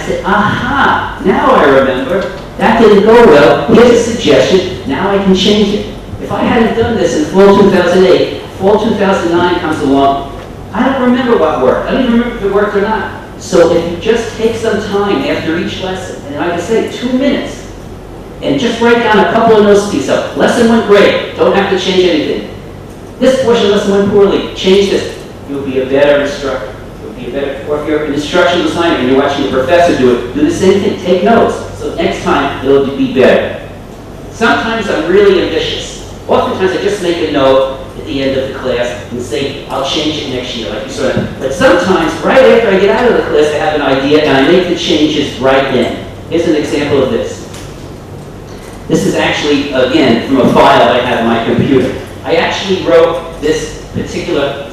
said, aha, now I remember. That didn't go well. Here's a suggestion. Now I can change it. If I hadn't done this in fall 2008, fall 2009 comes along, I don't remember what worked. I don't even remember if it worked or not. So if you just take some time after each lesson, and like I say, 2 minutes, and just write down a couple of notes to yourself. Lesson went great. Don't have to change anything. This portion of lesson went poorly. Change this. You'll be a better instructor. You'll be a better, or if you're an instructional designer and you're watching a professor do it, do the same thing. Take notes. So next time it'll be better. Sometimes I'm really ambitious. Oftentimes I just make a note at the end of the class and say, I'll change it next year, like you saw. But sometimes, right after I get out of the class, I have an idea and I make the changes right then. Here's an example of this. This is actually, again, from a file I have on my computer. I actually wrote this particular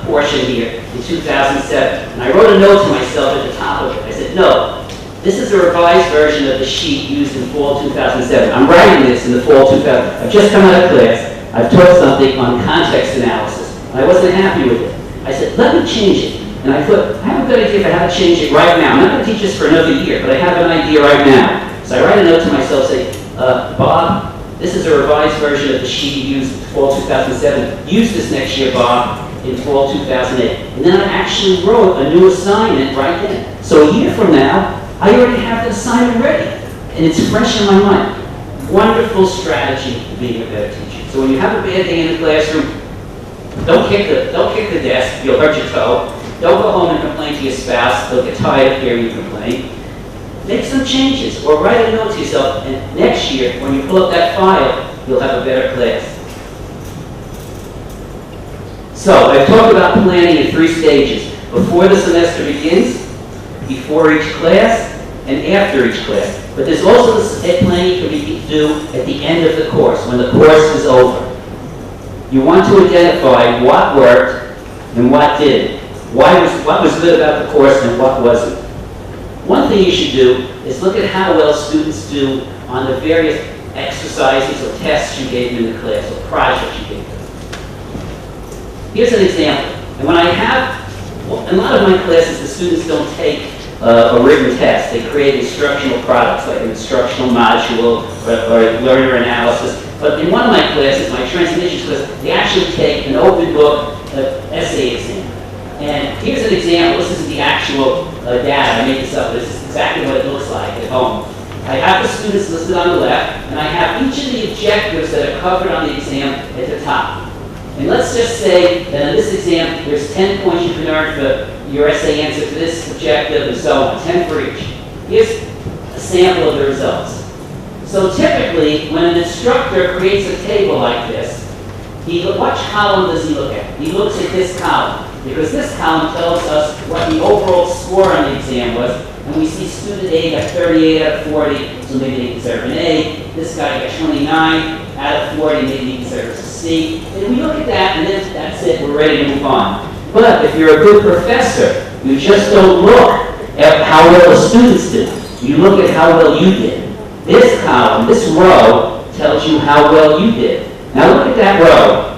portion here in 2007. And I wrote a note to myself at the top of it. I said, no, this is a revised version of the sheet used in fall 2007. I'm writing this in the fall 2000. I've just come out of class. I've taught something on context analysis. And I wasn't happy with it. I said, let me change it. And I thought, I have a good idea for how to change it right now. I'm not going to teach this for another year, but I have an idea right now. So I write a note to myself saying, Bob, this is a revised version of the sheet you used in fall 2007. Use this next year, Bob, in fall 2008. And then I actually wrote a new assignment right then. So a year from now, I already have the assignment ready. And it's fresh in my mind. Wonderful strategy for being a better teacher. So when you have a bad day in the classroom, don't kick the desk, you'll hurt your toe. Don't go home and complain to your spouse, they'll get tired of hearing you complain. Make some changes, or write a note to yourself, and next year, when you pull up that file, you'll have a better class. So, I've talked about planning in 3 stages. Before the semester begins, before each class, and after each class. But there's also a planning you can do at the end of the course, when the course is over. You want to identify what worked and what didn't. What was good about the course and what wasn't. One thing you should do is look at how well students do on the various exercises or tests you gave them in the class, or projects you gave them. Here's an example. And when I have, in a lot of my classes, the students don't take a written test. They create instructional products, like an instructional module or learner analysis. But in one of my classes, my transformations class, they actually take an open book essay exam. And here's an example. This isn't the actual data. I made this up. This is exactly what it looks like at home. I have the students listed on the left, and I have each of the objectives that are covered on the exam at the top. And let's just say that in this exam, there's 10 points you can earn for your essay answer to this objective, and so on, 10 for each. Here's a sample of the results. So typically, when an instructor creates a table like this, what column does he look at? He looks at this column. Because this column tells us what the overall score on the exam was, and we see student A got 38 out of 40, so maybe they deserve an A. This guy got 29 out of 40, maybe he deserves a C. And we look at that, and then that's it, we're ready to move on. But if you're a good professor, you just don't look at how well the students did. You look at how well you did. This column, this row, tells you how well you did. Now look at that row.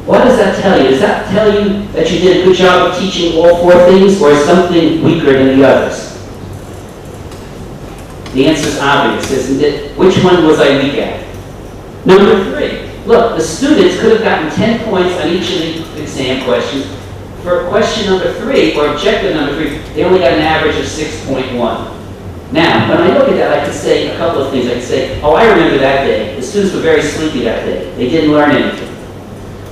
What does that tell you? Does that tell you that you did a good job of teaching all 4 things, or is something weaker than the others? The answer is obvious, isn't it? Which one was I weak at? Number 3. Look, the students could have gotten 10 points on each of the exam questions. For question number 3, or objective number 3, they only got an average of 6.1. Now, when I look at that, I could say a couple of things. I could say, oh, I remember that day. The students were very sleepy that day. They didn't learn anything.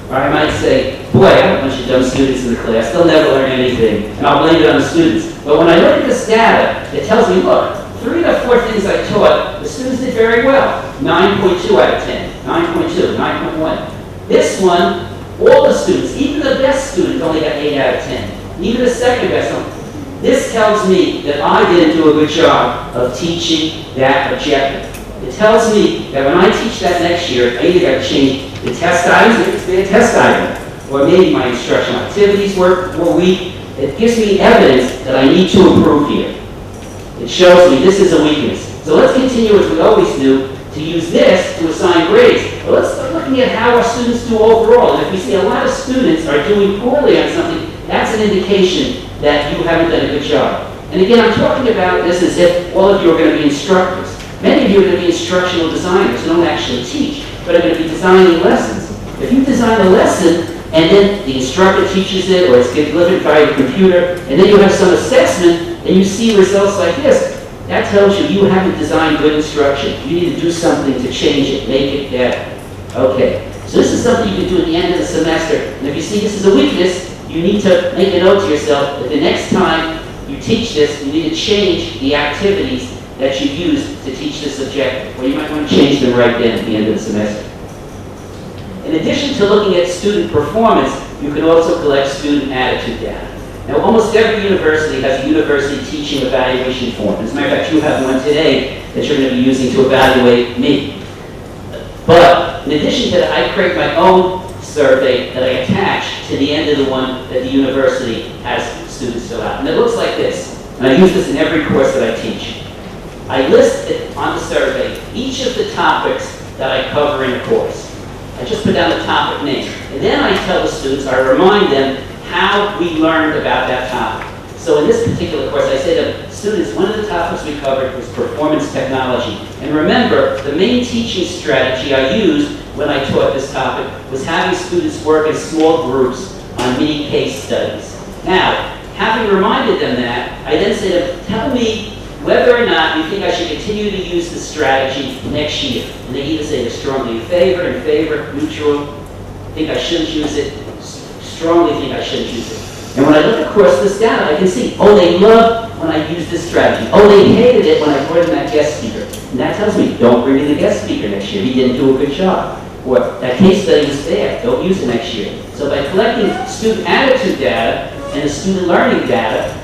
Or I might say, boy, I have a bunch of dumb students in the class. They'll never learn anything. And I'll blame it on the students. But when I look at this data, it tells me, look, 3 of the 4 things I taught, the students did very well. 9.2 out of 10. 9.2, 9.1. This one, all the students, even the best students, only got 8 out of 10. Even the second best one. This tells me that I didn't do a good job of teaching that objective. It tells me that when I teach that next year, I either got to change the test items, if it's been a test item, or maybe my instructional activities were weak. It gives me evidence that I need to improve here. It shows me this is a weakness. So let's continue as we always do to use this to assign grades. But let's start looking at how our students do overall. And if we see a lot of students are doing poorly on something, that's an indication that you haven't done a good job. And again, I'm talking about this as if all of you are going to be instructors. Many of you are going to be instructional designers who don't actually teach, but are going to be designing lessons. If you design a lesson, and then the instructor teaches it, or it's delivered via a computer, and then you have some assessment, and you see results like this, that tells you you haven't designed good instruction. You need to do something to change it, make it better. Okay, so this is something you can do at the end of the semester. And if you see this is a weakness, you need to make a note to yourself that the next time you teach this, you need to change the activities that you use to teach this objective, or you might want to change them right then at the end of the semester. In addition to looking at student performance, you can also collect student attitude data. Now, almost every university has a university teaching evaluation form. As a matter of fact, you have one today that you're going to be using to evaluate me. But in addition to that, I create my own survey that I attach to the end of the one that the university has students fill out. And it looks like this. And I use this in every course that I teach. I list it on the survey each of the topics that I cover in a course. I just put down the topic name. And then I tell the students, I remind them how we learned about that topic. So in this particular course, I say to students, one of the topics we covered was performance technology. And remember, the main teaching strategy I used when I taught this topic was having students work in small groups on mini case studies. Now, having reminded them that, I then say to them, tell me whether or not you think I should continue to use this strategy next year. And they either say they're strongly in favor, neutral, think I shouldn't use it, strongly think I shouldn't use it. And when I look across this data, I can see, oh, they loved when I used this strategy. Oh, they hated it when I brought in that guest speaker. And that tells me, don't bring in the guest speaker next year. He didn't do a good job. Or that case study was bad. Don't use it next year. So by collecting student attitude data and the student learning data,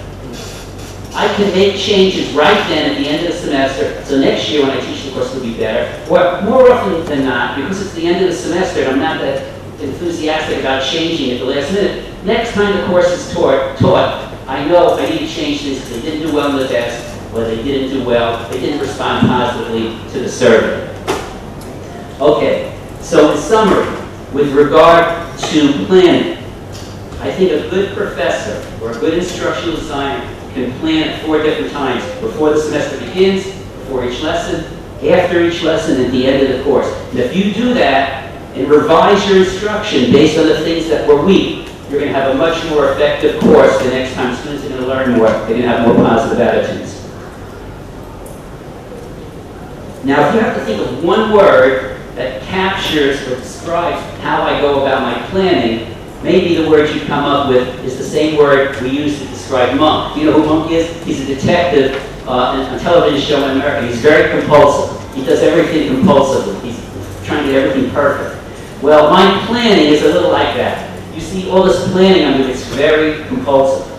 I can make changes right then at the end of the semester. So next year when I teach the course will be better. Or more often than not, because it's the end of the semester and I'm not that enthusiastic about changing at the last minute, next time the course is taught, I know I need to change this. They didn't do well in the test, or they didn't do well, they didn't respond positively to the survey. Okay, so in summary, with regard to planning, I think a good professor or a good instructional designer can plan at 4 different times: before the semester begins, before each lesson, after each lesson, at the end of the course. And if you do that and revise your instruction based on the things that were weak, you're going to have a much more effective course the next time. Students are going to learn more. They're going to have more positive attitudes. Now, if you have to think of one word that captures or describes how I go about my planning, maybe the word you come up with is the same word we use to describe Monk. Do you know who Monk is? He's a detective on a television show in America. He's very compulsive. He does everything compulsively. He's trying to get everything perfect. Well, my planning is a little like that. You see, all this planning I'm doing is very compulsive.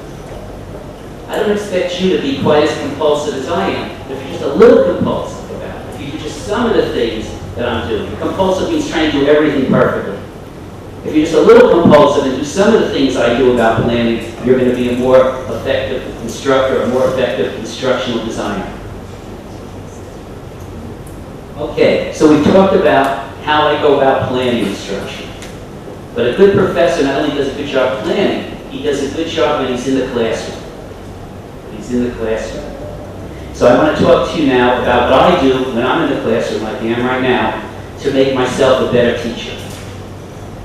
I don't expect you to be quite as compulsive as I am, but if you're just a little compulsive about it, if you do just some of the things that I'm doing. Compulsive means trying to do everything perfectly. If you're just a little compulsive and do some of the things I do about planning, you're going to be a more effective instructor, a more effective instructional designer. Okay, so we talked about how I go about planning instruction. But a good professor not only does a good job planning, he does a good job when he's in the classroom. He's in the classroom. So I want to talk to you now about what I do when I'm in the classroom, like I am right now, to make myself a better teacher.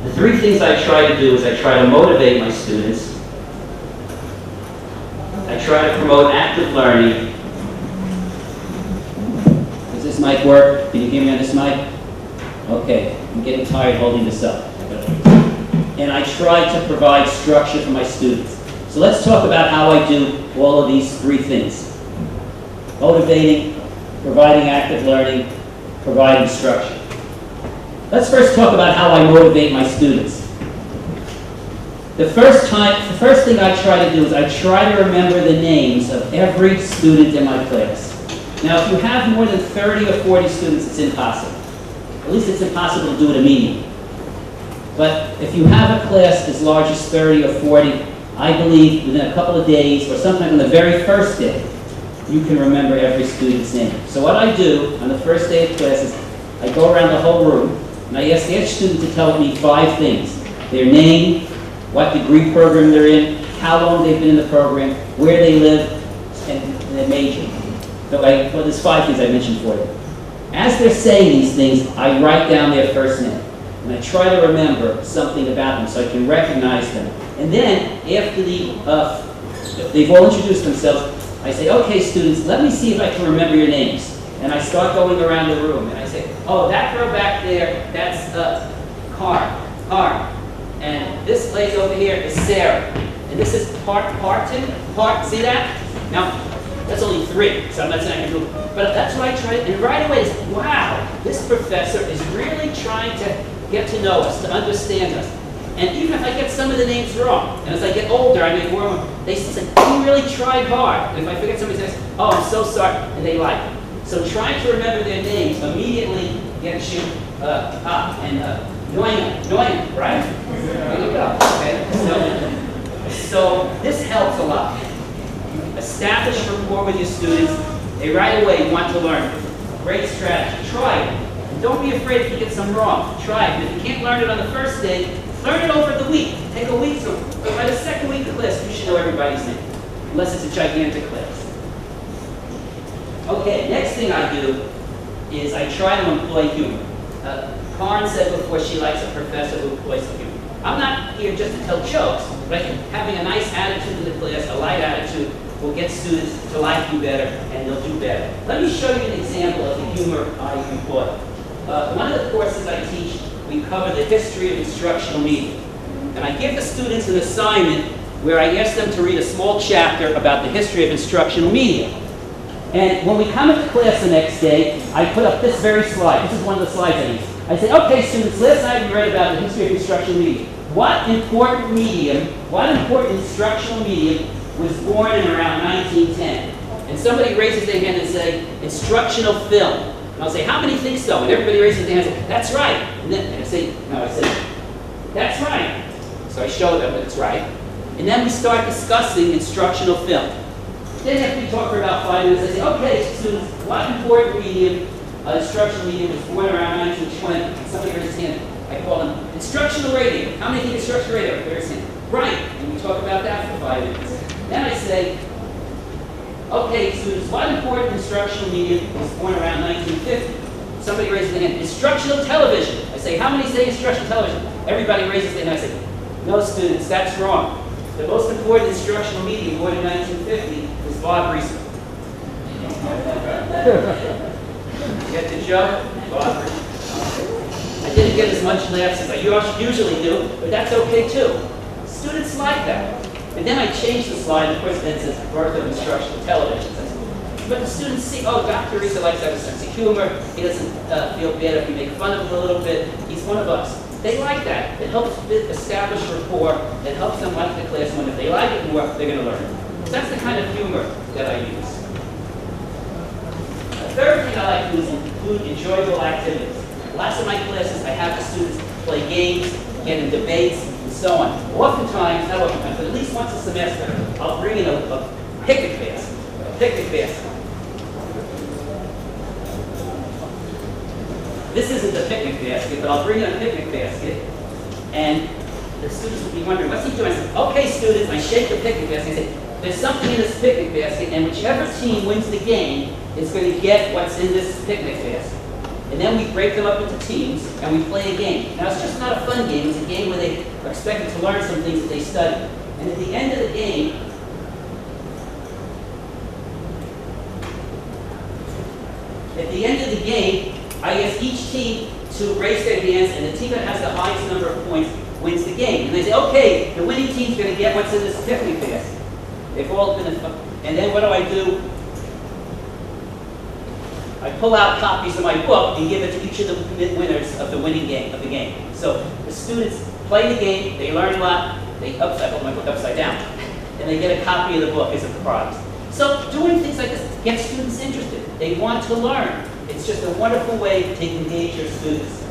The 3 things I try to do is I try to motivate my students. I try to promote active learning. Does this mic work? Can you hear me on this mic? Okay, I'm getting tired holding this up. And I try to provide structure for my students. So let's talk about how I do all of these 3 things. Motivating, providing active learning, providing structure. Let's first talk about how I motivate my students. The first thing I try to do is I try to remember the names of every student in my class. Now, if you have more than 30 or 40 students, it's impossible. At least it's impossible to do it immediately. But if you have a class as large as 30 or 40, I believe within a couple of days, or sometime on the very first day, you can remember every student's name. So what I do on the first day of class is I go around the whole room and I ask each student to tell me 5 things: their name, what degree program they're in, how long they've been in the program, where they live, and their major. So well, there's 5 things I mentioned for you. As they're saying these things, I write down their first name. And I try to remember something about them so I can recognize them. And then, after they've all introduced themselves, I say, okay, students, let me see if I can remember your names. And I start going around the room, and I say, oh, that girl back there, that's Carm. And this lady over here is Sarah. And this is Parton, see that? Now, that's only 3, so I'm not saying I can do it. But that's what I try, and right away, it's, wow, this professor is really trying to get to know us, to understand us. And even if I get some of the names wrong, and as I get older, I make more and more, they say, you really tried hard. And if I forget somebody's name, oh, I'm so sorry, and they like it. So trying to remember their names immediately gets you up. And Nguyen, right? There you go. Okay. So this helps a lot. Establish rapport with your students. They right away want to learn. Great strategy. Try it. And don't be afraid if you get some wrong. Try it. And if you can't learn it on the first day, learn it over the week. Take a week. So by the second week of class, you should know everybody's name. Unless it's a gigantic class. Okay, next thing I do is I try to employ humor. Karen said before she likes a professor who employs humor. I'm not here just to tell jokes, but having a nice attitude in the class, a light attitude, will get students to like you better, and they'll do better. Let me show you an example of the humor I employ. One of the courses I teach, we cover the history of instructional media. And I give the students an assignment where I ask them to read a small chapter about the history of instructional media. And when we come into class the next day, I put up this very slide. This is one of the slides I use. I say, okay, students, last night we read about the history of instructional media. What important instructional medium was born in around 1910? And somebody raises their hand and say, instructional film. And I'll say, how many think so? And everybody raises their hand and says, that's right. And then I say, that's right. So I show them that it's right. And then we start discussing instructional film. Then after we talk for about 5 minutes, I say, okay, students, what important medium, instructional medium was born around 1920? And somebody raises his hand. I call them instructional radio. How many think instructional radio? Raise his hand. Right. And we talk about that for 5 minutes. Then I say, okay, students, what important instructional medium was born around 1950? Somebody raises their hand. Instructional television. I say, how many say instructional television? Everybody raises their hand. I say, no, students, that's wrong. The most important instructional medium born in 1950 was Bob Reiser. Get the joke? Bob Reiser. I didn't get as much laughs as I usually do, but that's okay too. Students like that. And then I change the slide, of course, then it says birth of instructional television. But the students see, oh, Dr. Reiser likes to have a sense of humor. He doesn't feel bad if we make fun of him a little bit. He's one of us. They like that. It helps establish rapport. It helps them like the class. When if they like it more, they're going to learn. So that's the kind of humor that I use. The third thing I like to do is include enjoyable activities. Lots of my classes, I have the students play games, get in debates, and so on. Oftentimes, not oftentimes, but at least once a semester, I'll bring in a picnic basket. A picnic basket. This isn't a picnic basket, but I'll bring in a picnic basket, and the students will be wondering, what's he doing? I say, okay, students, I shake the picnic basket. I say, there's something in this picnic basket, and whichever team wins the game is going to get what's in this picnic basket. And then we break them up into teams, and we play a game. Now, it's just not a fun game. It's a game where they are expected to learn some things that they study. And at the end of the game, I ask each team to raise their hands, and the team that has the highest number of points wins the game. And they say, okay, the winning team's going to get what's in this picnic basket. They've all been, and then what do? I pull out copies of my book and give it to each of the winners of the winning game, of the game. So the students play the game, they learn a lot, I hold my book upside down, and they get a copy of the book as a prize. So doing things like this gets students interested. They want to learn. It's just a wonderful way to engage your students.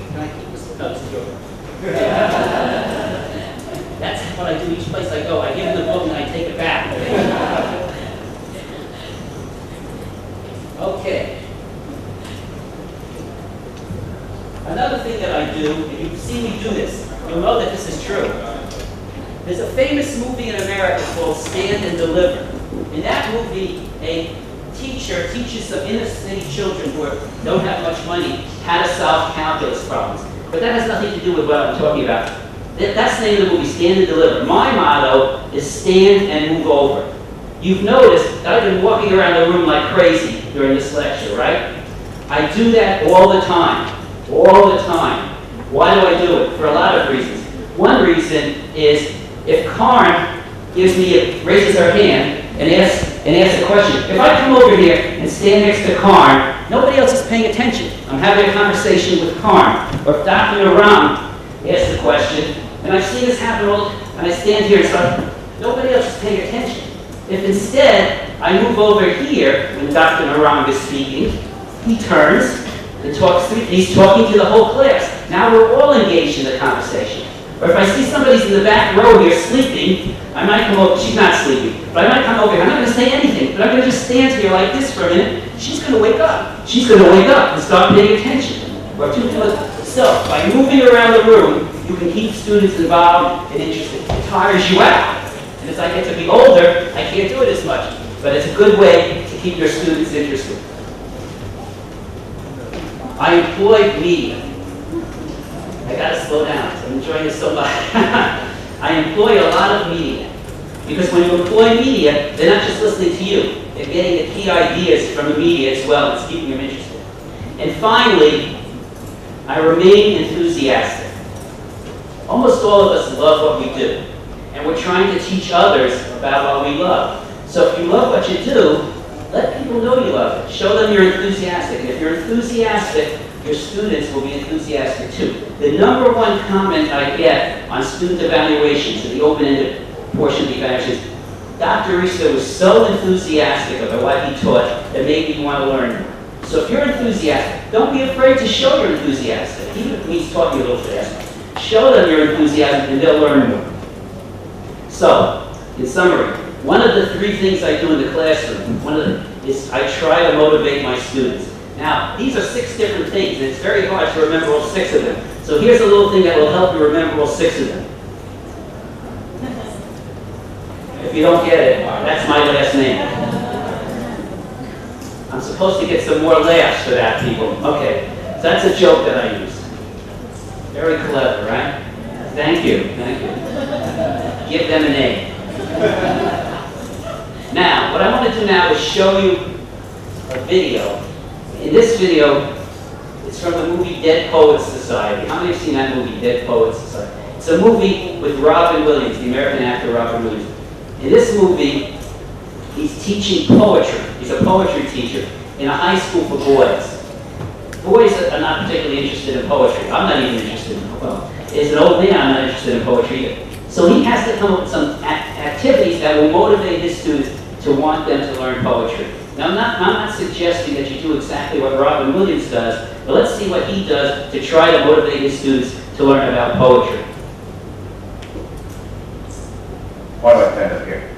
Can I keep this? No, this is yours. That's what I do each place I go. I give them the book and I take it back. Okay. Another thing that I do, and you see me do this, you'll know that this is true. There's a famous movie in America called Stand and Deliver. In that movie, a teacher teaches some inner city children who don't have much money how to solve calculus problems. But that has nothing to do with what I'm talking about. That's the name of the movie, Stand and Deliver. My motto is stand and move over. You've noticed that I've been walking around the room like crazy during this lecture, right? I do that all the time. All the time. Why do I do it? For a lot of reasons. One reason is if Karen raises her hand and asks a question, if I come over here and stand next to Karen, nobody else is paying attention. I'm having a conversation with Karen. Or if Dr. Ram asks a question, and I've seen this happen and I stand here and start, nobody else is paying attention. If instead I move over here when Dr. Narang is speaking, he turns and he's talking to the whole class. Now we're all engaged in the conversation. Or if I see somebody's in the back row here sleeping, I might come over, she's not sleeping, but I might come over here, I'm not going to say anything, but I'm going to just stand here like this for a minute. She's going to wake up. She's going to wake up and start paying attention. So, by moving around the room, you can keep students involved and interested. It tires you out. And as I get to be older, I can't do it as much. But it's a good way to keep your students interested. I employ media. I gotta slow down, I'm enjoying this so much. I employ a lot of media. Because when you employ media, they're not just listening to you. They're getting the key ideas from the media as well. It's keeping them interested. And finally, I remain enthusiastic. Almost all of us love what we do. And we're trying to teach others about what we love. So if you love what you do, let people know you love it. Show them you're enthusiastic. And if you're enthusiastic, your students will be enthusiastic too. The number one comment I get on student evaluations, in the open-ended portion of the evaluations, Dr. Reiser was so enthusiastic about what he taught that made me want to learn more. So if you're enthusiastic, don't be afraid to show you're enthusiastic, even if he's talking a little fast. Show them your enthusiasm and they'll learn more. So, in summary, one of the three things I do in the classroom, is I try to motivate my students. Now, these are 6 different things, and it's very hard to remember all 6 of them. So here's a little thing that will help you remember all 6 of them. If you don't get it, that's my last name. I'm supposed to get some more laughs for that, people. Okay, so that's a joke that I use. Very clever, right? Thank you, thank you. Give them an A. Now, what I want to do now is show you a video. In this video, it's from the movie Dead Poets Society. How many have seen that movie, Dead Poets Society? It's a movie with Robin Williams, the American actor Robin Williams. In this movie, he's teaching poetry. He's a poetry teacher in a high school for boys. Boys are not particularly interested in poetry. I'm not even interested in poetry. As an old man, I'm not interested in poetry either. So he has to come up with some activities that will motivate his students to want them to learn poetry. Now, I'm not suggesting that you do exactly what Robin Williams does, but let's see what he does to try to motivate his students to learn about poetry. Why do I stand up here?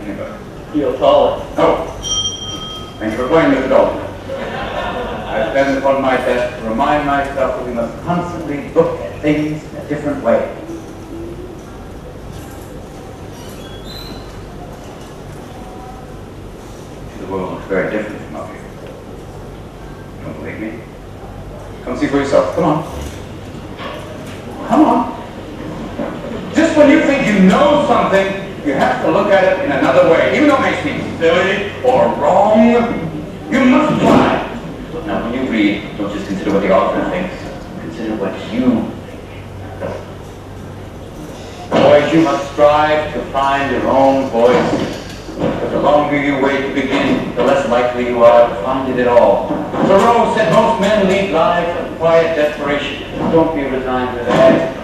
Anybody? Feel taller. Oh. Thank you for playing Mr. Dalton. I stand upon my desk to remind myself that we must constantly look at things in a different way. The world looks very different from up here. You don't believe me? Come see for yourself. Come on. Come on. Just when you think you know something, you have to look at it in another way. Even though it makes me silly or wrong, you must try. Now, when you read, don't just consider what the author thinks. Consider what you think. Boys, you must strive to find your own voice. But the longer you wait to begin, the less likely you are to find it at all. Thoreau said most men lead lives of quiet desperation. Don't be resigned to that.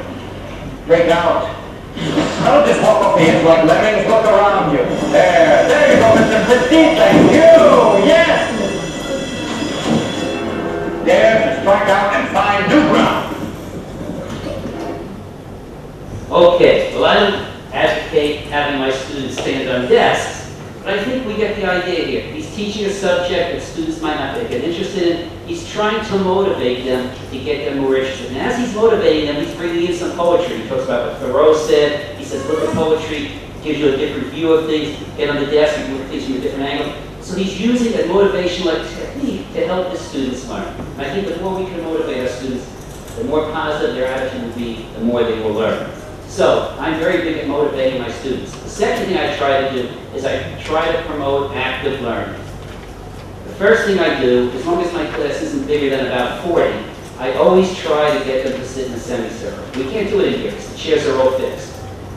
Break out. Don't just walk up the hills like lemmings. Look around you. There you go, Mr. Christie. Thank you. Yes. Dare to strike out and find new ground. Okay, well, I don't advocate having my students stand on desks, but I think we get the idea here. He's teaching a subject that students might not get interested in. He's trying to motivate them to get them more interested. And as he's motivating them, he's bringing in some poetry. He talks about what Thoreau said. He says, look at poetry gives you a different view of things. Get on the desk, you look at things from a different angle. So he's using a motivational technique to help his students learn. And I think the more we can motivate our students, the more positive their attitude will be, the more they will learn. So I'm very big at motivating my students. The second thing I try to do is I try to promote active learning. The first thing I do, as long as my class isn't bigger than about 40, I always try to get them to sit in a semicircle. We can't do it in here because the chairs are all fixed.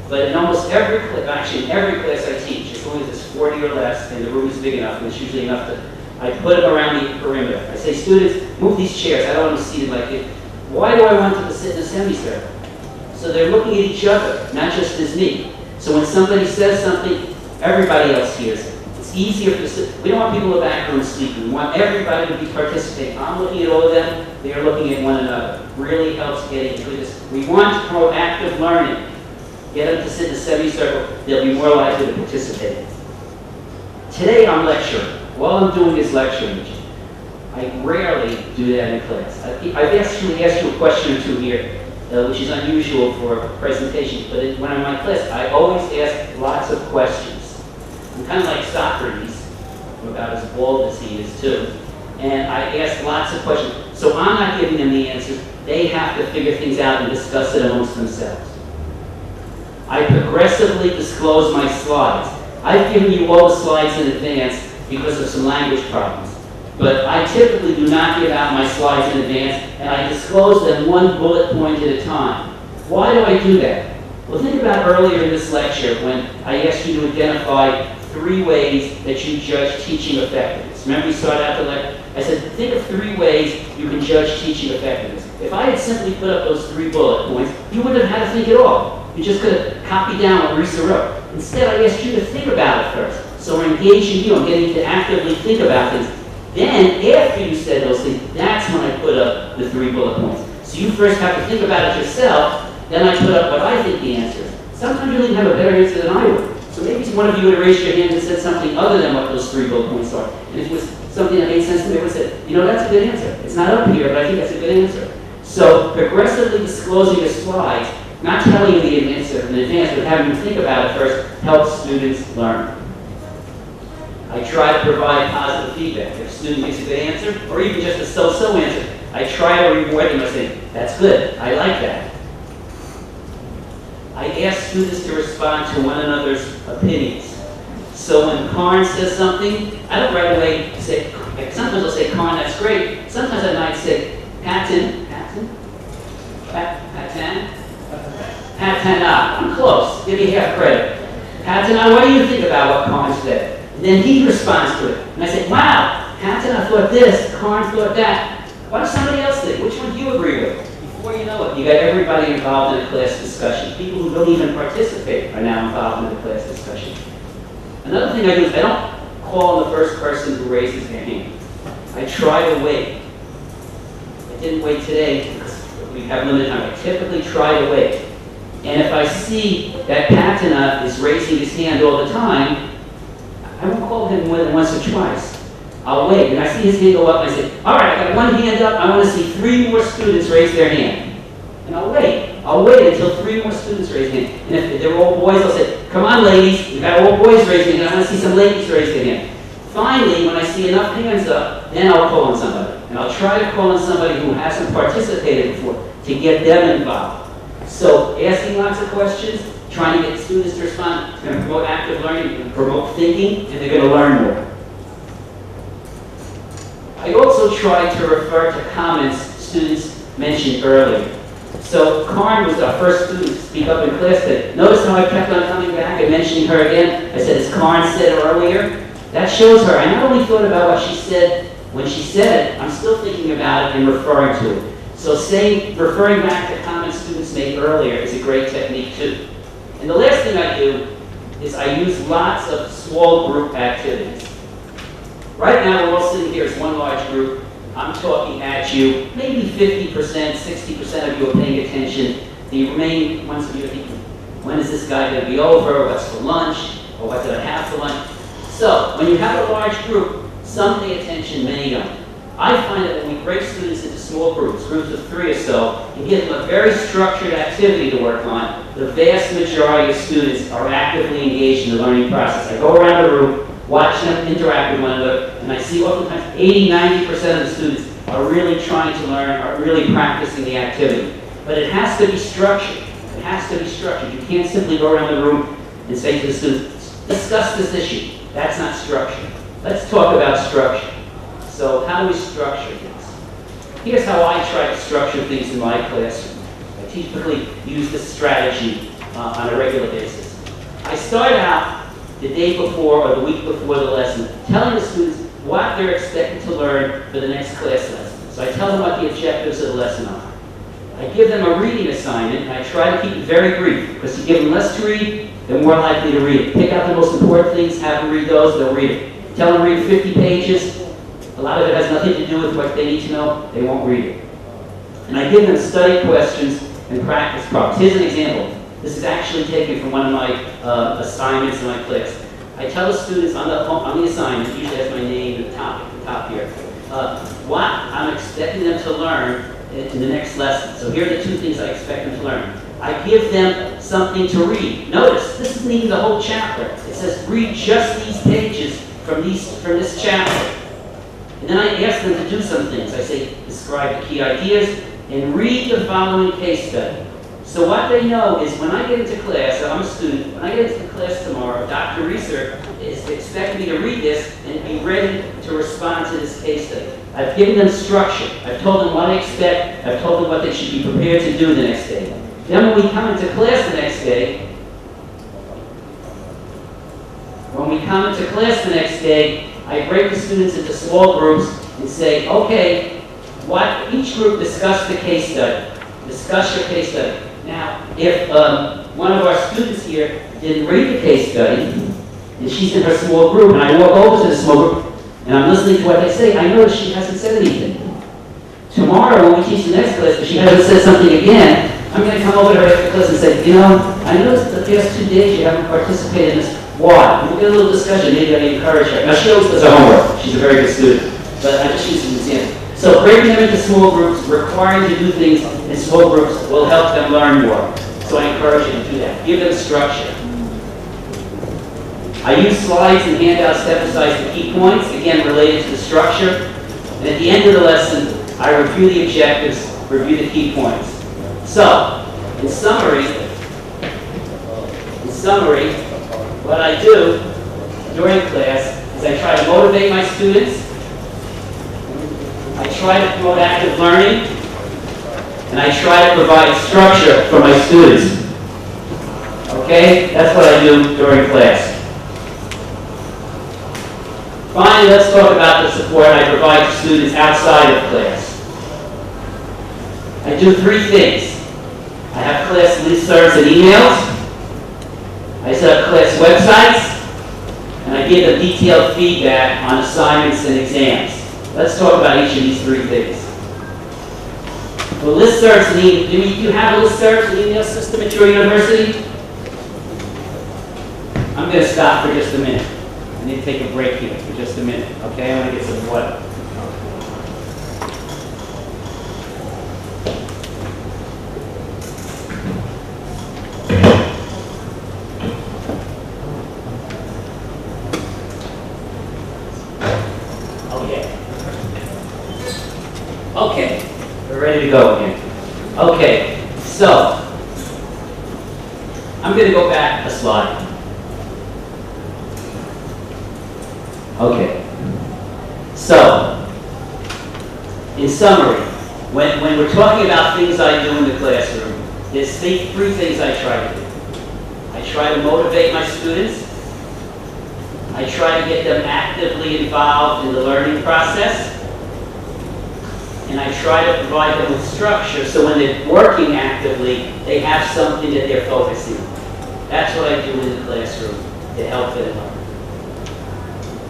But in almost every class, actually in every class I teach, as long as it's 40 or less and the room is big enough, and it's usually enough to, I put them around the perimeter. I say, students, move these chairs. I don't want them seated like it. Why do I want them to sit in a semicircle? So they're looking at each other, not just as me. So when somebody says something, everybody else hears it. It's easier for, we don't want people in the back room sleeping. We want everybody to be participating. I'm looking at all of them, they're looking at one another. Really helps getting through this. We want proactive learning. Get them to sit in a semicircle, they'll be more likely to participate. Today I'm lecturing. While I'm doing this lecturing, I rarely do that in class. I've actually asked you a question or two here, which is unusual for presentations, but when I'm in my class, I always ask lots of questions. I'm kind of like Socrates, I'm about as bald as he is too, and I ask lots of questions. So I'm not giving them the answers. They have to figure things out and discuss it amongst themselves. I progressively disclose my slides. I've given you all the slides in advance because of some language problems. But I typically do not give out my slides in advance, and I disclose them one bullet point at a time. Why do I do that? Well, think about earlier in this lecture when I asked you to identify 3 ways that you judge teaching effectiveness. Remember we started out the lecture? I said, think of 3 ways you can judge teaching effectiveness. If I had simply put up those 3 bullet points, you wouldn't have had to think at all. You just could have copied down what Reiser wrote. Instead, I asked you to think about it first. So we're engaging you. I'm getting you to actively think about things. Then, after you said those things, that's when I put up the 3 bullet points. So you first have to think about it yourself, then I put up what I think the answer is. Sometimes you even have a better answer than I would. So maybe one of you would have raised your hand and said something other than what those 3 bullet points are. And if it was something that made sense to me, I would have said, you know, that's a good answer. It's not up here, but I think that's a good answer. So progressively disclosing your slides, not telling you the answer in advance, but having you think about it first, helps students learn. I try to provide positive feedback. If a student gives a good answer, or even just a so-so answer, I try to reward them by saying, that's good, I like that. I ask students to respond to one another's opinions. So when Karn says something, I don't right away say, sometimes I'll say, Karn, that's great. Sometimes I might say, Patton, I'm close, give me half credit. Patton, what do you think about what Karn said? And then he responds to it. And I say, wow, Patton, I thought this, Karn thought that. What does somebody else think? Which one do you agree with? Before you know it, you got everybody involved in a class discussion. People who don't even participate are now involved in the class discussion. Another thing I do is I don't call on the first person who raises their hand. I try to wait. I didn't wait today because we have limited time. I typically try to wait. And if I see that Patana is raising his hand all the time, I won't call him more than once or twice. I'll wait. And I see his hand go up, and I say, all right, I got one hand up. I want to see 3 more students raise their hand. And I'll wait. I'll wait until 3 more students raise their hand. And if they're all boys, I'll say, come on, ladies. We've got all boys raising their hand. I want to see some ladies raise their hand. Finally, when I see enough hands up, then I'll call on somebody. And I'll try to call on somebody who hasn't participated before to get them involved. So asking lots of questions, trying to get students to respond, it's going to promote active learning, it's going to promote thinking, and they're going to learn more. I also try to refer to comments students mentioned earlier. So Karn was our first student to speak up in class today. Notice how I kept on coming back and mentioning her again? I said, as Karn said earlier, that shows her I not only thought about what she said when she said it, I'm still thinking about it and referring to it. So referring back to comments students made earlier is a great technique too. And the last thing I do is I use lots of small group activities. Right now we're all sitting here as one large group. I'm talking at you. Maybe 50%, 60% of you are paying attention. The remaining ones of you are thinking, when is this guy going to be over? What's for lunch? Or what did I have for lunch? So when you have a large group, some pay attention, many don't. I find that when we break students into small groups of 3 or so, and give them a very structured activity to work on, the vast majority of students are actively engaged in the learning process. I go around the room, watch them interact with one another, and I see oftentimes 80-90% of the students are really trying to learn, are really practicing the activity. But it has to be structured. It has to be structured. You can't simply go around the room and say to the students, discuss this issue. That's not structure. Let's talk about structure. So how do we structure things? Here's how I try to structure things in my classroom. I typically use this strategy on a regular basis. I start out the day before or the week before the lesson telling the students what they're expected to learn for the next class lesson. So I tell them what the objectives of the lesson are. I give them a reading assignment, and I try to keep it very brief, because you give them less to read, they're more likely to read it. Pick out the most important things, have them read those, they'll read it. Tell them to read 50 pages. A lot of it has nothing to do with what they need to know, they won't read it. And I give them study questions and practice problems. Here's an example. This is actually taken from one of my assignments in my class. I tell the students on the assignment, usually has my name at the top here, what I'm expecting them to learn in the next lesson. So here are the 2 things I expect them to learn. I give them something to read. Notice, this isn't even the whole chapter. It says read just these pages from this chapter. And then I ask them to do some things. I say, describe the key ideas and read the following case study. So what they know is when I get into class, so I'm a student, when I get into class tomorrow, Dr. Reiser is expecting me to read this and be ready to respond to this case study. I've given them structure. I've told them what I expect. I've told them what they should be prepared to do the next day. Then when we come into class the next day, I break the students into small groups and say, okay, each group discuss the case study. Discuss your case study. Now, if one of our students here didn't read the case study, and she's in her small group, and I walk over to the small group, and I'm listening to what they say, I notice she hasn't said anything. Tomorrow, when we teach the next class, if she hasn't said something again, I'm going to come over to her after class and say, I noticed the past 2 days you haven't participated in this. Why? We'll get a little discussion. Maybe I encourage her. Now, she always does her homework. She's a very good student. But I just use an example. So breaking them into small groups, requiring to do things in small groups will help them learn more. So I encourage you to do that. Give them structure. I use slides and handouts to emphasize the key points, again related to the structure. And at the end of the lesson, I review the objectives, review the key points. So, in summary, what I do during class is I try to motivate my students, I try to promote active learning, and I try to provide structure for my students. Okay? That's what I do during class. Finally, let's talk about the support I provide to students outside of class. I do 3 things. I have class listservs and emails. I set up class websites. And I give them detailed feedback on assignments and exams. Let's talk about each of these 3 things. Well, listservs and emails. Do you have a listservs and email system at your university? I'm going to stop for just a minute. I need to take a break here for just a minute. Okay? I want to get some water. Okay, we're ready to go again. Okay, so I'm going to go back a slide. Okay, so in summary, when we're talking about things I do in the classroom, there's 3 things I try to do. I try to motivate my students. I try to get them actively involved in the learning process. And I try to provide them with structure so when they're working actively, they have something that they're focusing on. That's what I do in the classroom to help them learn.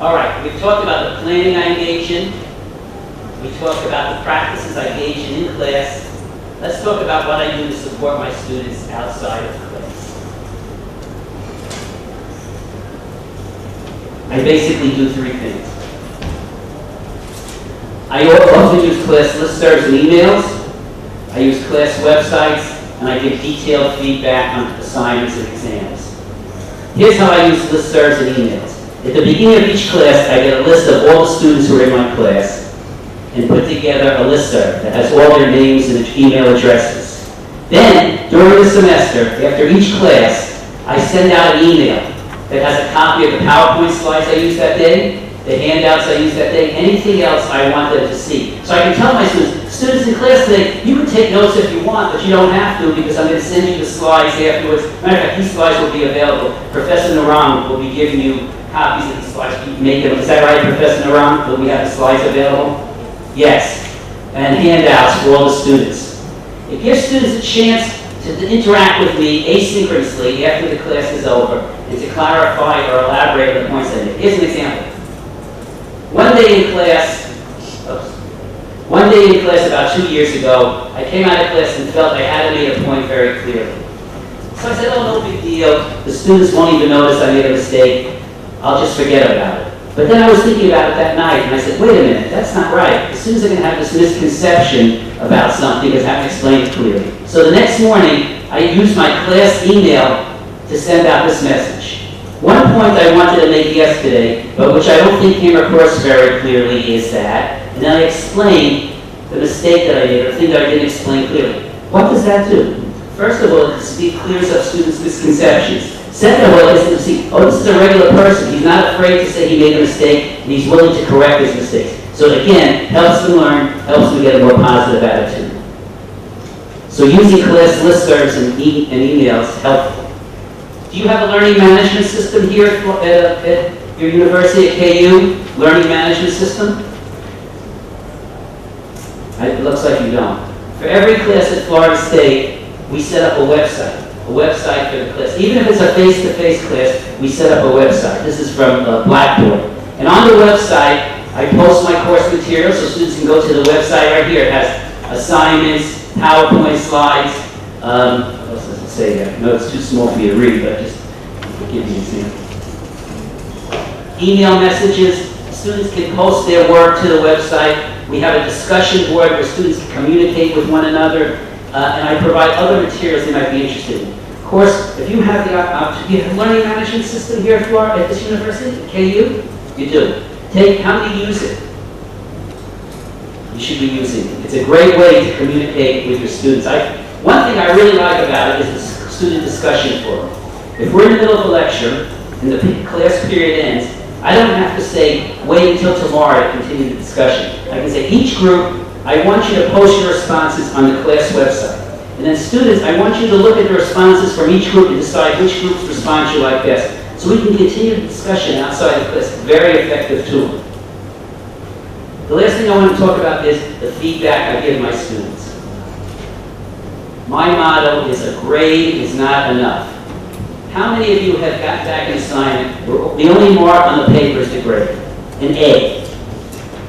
All right, we've talked about the planning I engage in. We talked about the practices I engage in class. Let's talk about what I do to support my students outside of class. I basically do 3 things. I also use class listservs and emails. I use class websites, and I give detailed feedback on assignments and exams. Here's how I use listservs and emails. At the beginning of each class, I get a list of all the students who are in my class and put together a listserv that has all their names and email addresses. Then, during the semester, after each class, I send out an email that has a copy of the PowerPoint slides I used that day, the handouts I used that day, anything else I want them to see. So I can tell my students in class today, you can take notes if you want, but you don't have to because I'm going to send you the slides afterwards. Matter of fact, these slides will be available. Professor Naram will be giving you copies of these slides. Is that right, Professor Naram? Will we have the slides available? Yes. And handouts for all the students. It gives students a chance to interact with me asynchronously after the class is over and to clarify or elaborate on the points I made. Here's an example. One day in class about 2 years ago, I came out of class and felt I had to make a point very clearly. So I said, oh, no big deal. The students won't even notice I made a mistake. I'll just forget about it. But then I was thinking about it that night, and I said, wait a minute, that's not right. The students are going to have this misconception about something because I haven't explained it clearly. So the next morning, I used my class email to send out this message. One point I wanted to make yesterday, but which I don't think came across very clearly, is that, and then I explained the mistake that I made, or the thing that I didn't explain clearly. What does that do? First of all, it clears up students' misconceptions. Second of all, is to see, oh, this is a regular person. He's not afraid to say he made a mistake, and he's willing to correct his mistakes. So again, helps them learn, helps them get a more positive attitude. So using class listservs and emails is helpful. Do you have a learning management system here at your university at KU? Learning management system? It looks like you don't. For every class at Florida State, we set up a website for the class. Even if it's a face-to-face class, we set up a website. This is from Blackboard. And on the website, I post my course materials so students can go to the website right here. It has assignments, PowerPoint slides. What else does it say there? No, it's too small for you to read, but just give you an example. Email messages. Students can post their work to the website. We have a discussion board where students can communicate with one another. And I provide other materials they might be interested in. Of course, if you have you have a learning management system here at Florida, at this university, at KU, you do. How many use it? You should be using it. It's a great way to communicate with your students. One thing I really like about it is the student discussion forum. If we're in the middle of a lecture and the class period ends, I don't have to say, wait until tomorrow to continue the discussion. I can say, each group, I want you to post your responses on the class website. And then students, I want you to look at the responses from each group and decide which group's response you like best. So we can continue the discussion outside the class. Very effective tool. The last thing I want to talk about is the feedback I give my students. My motto is a grade is not enough. How many of you have got back an assignment where the only mark on the paper is the grade? An A.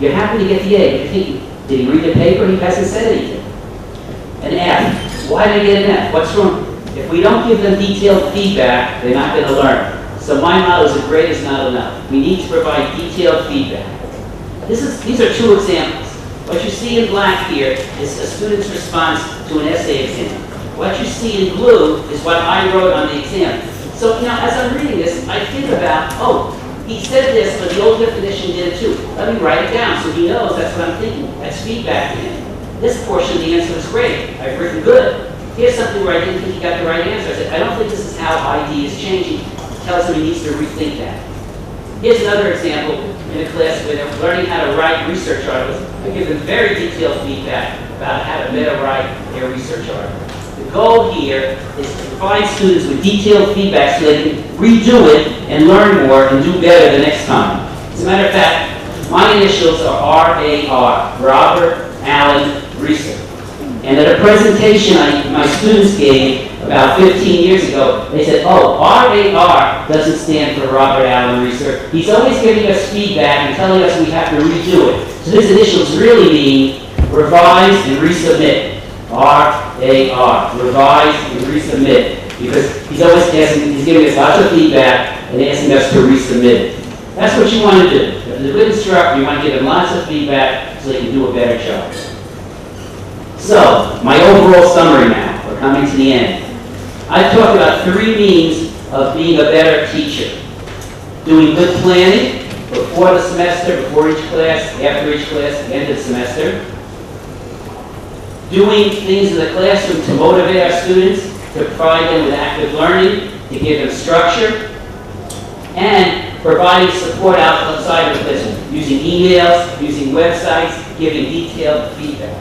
You're happy to get the A. You're thinking, did he read the paper? He hasn't said anything. An F. Why did I get an F? What's wrong? If we don't give them detailed feedback, they're not going to learn. So my motto is a grade is not enough. We need to provide detailed feedback. These are two examples. What you see in black here is a student's response to an essay exam. What you see in blue is what I wrote on the exam. So, as I'm reading this, I think about, oh, he said this, but the old definition did it too. Let me write it down so he knows that's what I'm thinking. That's feedback to him. This portion of the answer is great. I've written good. Here's something where I didn't think he got the right answer. I said, I don't think this is how ID is changing. It tells him he needs to rethink that. Here's another example in a class where they're learning how to write research articles. I give them very detailed feedback about how to better write their research article. The goal here is to provide students with detailed feedback so they can redo it and learn more and do better the next time. As a matter of fact, my initials are R-A-R, Robert Allen Reiser. And at a presentation my students gave about 15 years ago, they said, oh, R-A-R doesn't stand for Robert Allen Reiser. He's always giving us feedback and telling us we have to redo it. So his initials really mean revise and resubmit. R-A-R, revise and resubmit. Because he's giving us lots of feedback and asking us to resubmit it. That's what you want to do. If As a good instructor, you want to give them lots of feedback so they can do a better job. So, my overall summary now, we're coming to the end. I've talked about 3 means of being a better teacher. Doing good planning before the semester, before each class, after each class, the end of the semester. Doing things in the classroom to motivate our students, to provide them with active learning, to give them structure, and providing support outside of the classroom, using emails, using websites, giving detailed feedback.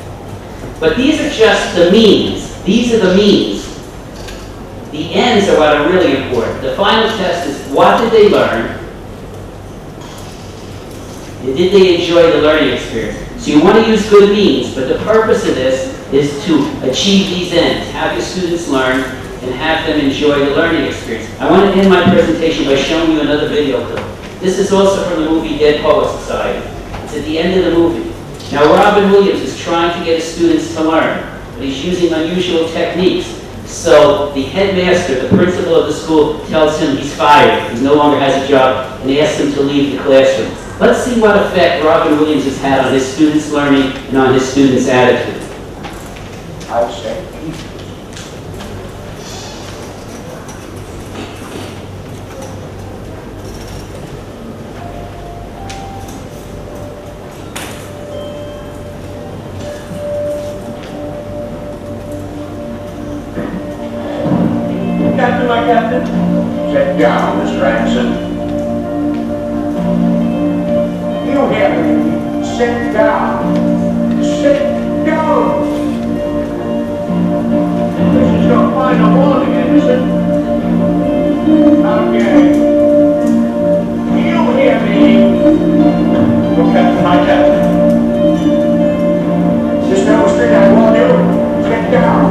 But these are just the means. These are the means. The ends are what are really important. The final test is, what did they learn? And did they enjoy the learning experience? So you want to use good means, but the purpose of this is to achieve these ends. Have your students learn and have them enjoy the learning experience. I want to end my presentation by showing you another video clip. This is also from the movie Dead Poets Society. It's at the end of the movie. Now, Robin Williams is trying to get his students to learn, but he's using unusual techniques. So the headmaster, the principal of the school, tells him he's fired. He no longer has a job, and he asks him to leave the classroom. Let's see what effect Robin Williams has had on his students' learning and on his students' attitude. I would say. Captain, my captain. Sit down, Mr. Anderson. You hear me? Sit down. Sit down. This is your final warning, Anderson. Okay. You hear me? Oh, Captain, my captain. There's no street I want you. Sit down.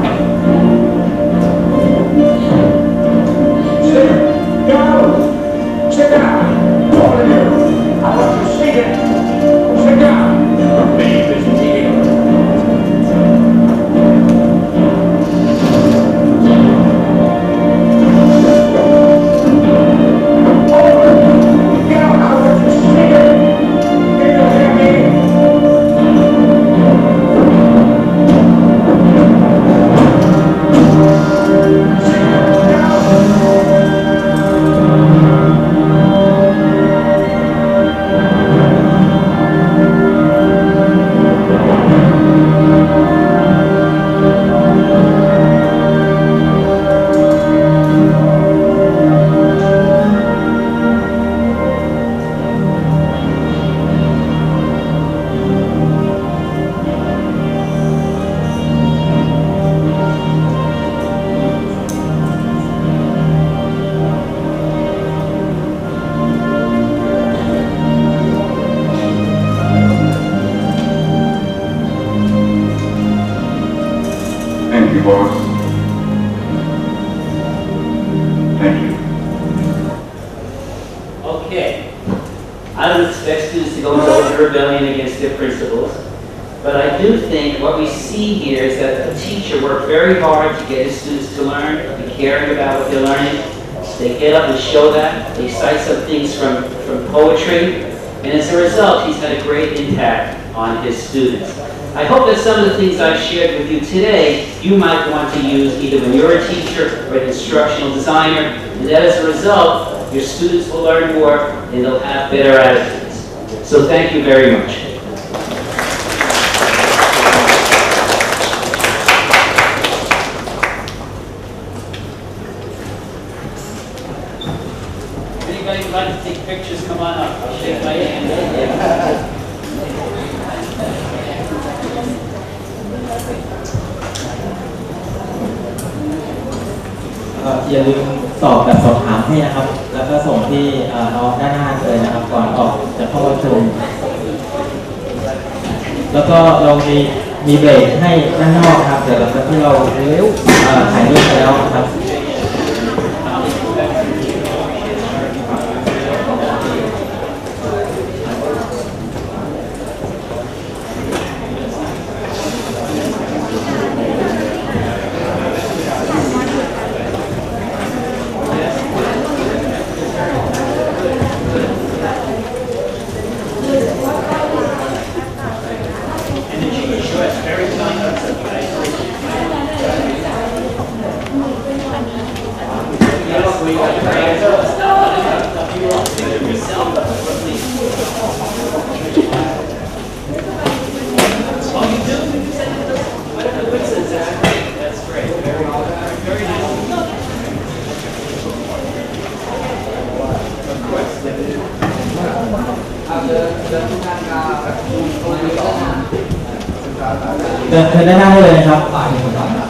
Sit down. Sit down. All of you. I want you to sit it. Sit down. Leave this meeting. Over. Down. I want you to sit it. Can you hear me? Thank you, boss. Thank you. Okay. I don't expect students to go into open rebellion against their principals, but I do think what we see here is that a teacher worked very hard to get his students to learn, to be caring about what they're learning. They get up and show that. They cite some things from poetry, and as a result, he's had a great impact on his students. I hope that some of the things I've shared with you today, you might want to use either when you're a teacher or an instructional designer, and that as a result, your students will learn more and they'll have better attitudes. So thank you very much. Anybody who'd like to take pictures, come on up. I'll shake my hand.อย่าลืมตอบแบบสอบถามให้นะครับแล้วก็ส่งที่น้องด้านหน้าเลยนะครับก่อนออกจากห้องประชุมแล้วก็เรามีเบรกให้ด้านนอกครับเดี๋ยวหลังจากที่เราถ่ายรูปไปแล้วครับ เดินด้านหน้าได้เลยนะครับ